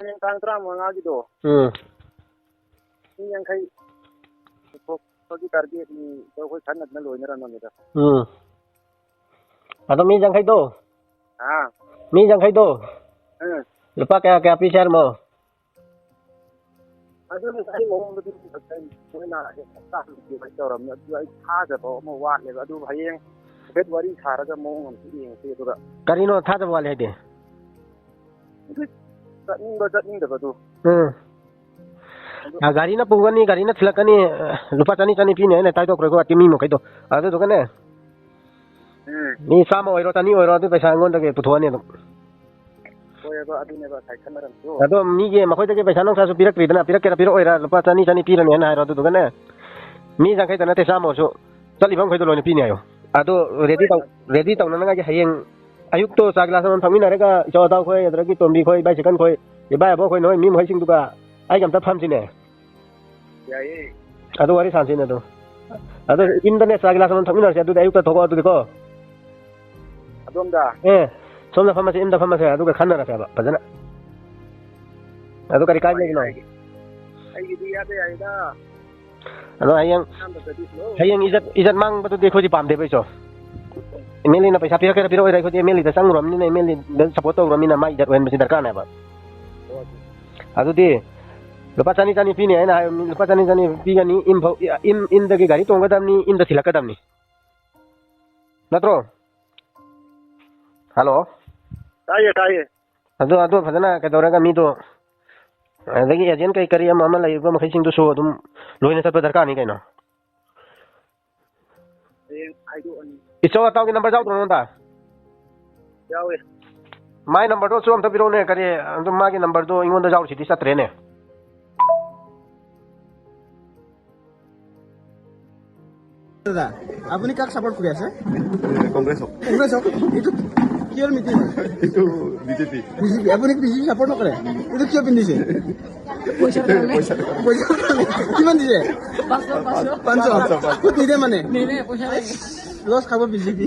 ยังทางตรามงาจิโดนี่ยังใครพวกที่การเก็บนี่เราคุยขันนัดนั่นเลยนี่เราเนี่ยครับatau mi jang kaido อ่า mi jang kaido lupa kayak pisar mo itu saya ngomong betul betul saya nak tak lebih baik orang ni dia ada tu mau wad le aduh hayang Februari cara ke mau ngomong yang itu tak karino tha da wale de itu tak ni dah tu gari na pungani gari na thilakani lupa chani chani pi ne tai to kro ko timi mo kaido adu to kane ni sama oiro tani oiro adu paisa ngon da ke puthoni dum ado mi ge ma khoi da ke paisa nong sa su pirak ridana pirak ke piro oira lupa chani chani pi ne na hairo adu to kane mi jang kai da na te sama so chali bang khoi do lo ni pi ne ayo ado ready tong na nga ge hayeng ayuk to sa glass mon phamina re ka cho taw khoi adra ki tombi khoi bai second khoi ye bai bo khoi noi mi mo sing tu ka ai gam ta pham sin ne ado wari san sin ado ado internet sa glass mon phamina se adu ayuk ta thoko adu ko adom da somna phamase imda phamase adu ka khanna ra sa ba bajana adu kari kai le no ai gi dia de ai da ado hayang izat mang batu de khoi pam de bai so emeli na paisa pira pira oi rai khoi emeli ta sang rom ni na emeli dan support to rom ni na mai jat wen besi darkan na ba adu di lupa chani chani pi ne na lupa chani chani pi ga ni im da ge gari tong ga dam ni im da thilak ka dam ni natro halo taye adu phadana ka dora ga mi to adagi agent kai kari ama lai ba makhai sing to so dum loina sa darkan ni kai no ai do ani iso taw ki number jaw to ta yawe my number to so am ta biro ne kare dum ma ki number to ingon da jaw chi sa tre ne দাদা আপুনি কাক support কৰি আছে কংগ্ৰেছক এইটো কিহৰ meeting এইটো BJP আপুনি বিজেপি সাপোর্ট নকৰে এইটো কিয় পিন্ধিছে পইচা কিমান দিছে 500 নিদে মানে লছ খাব বিজেপি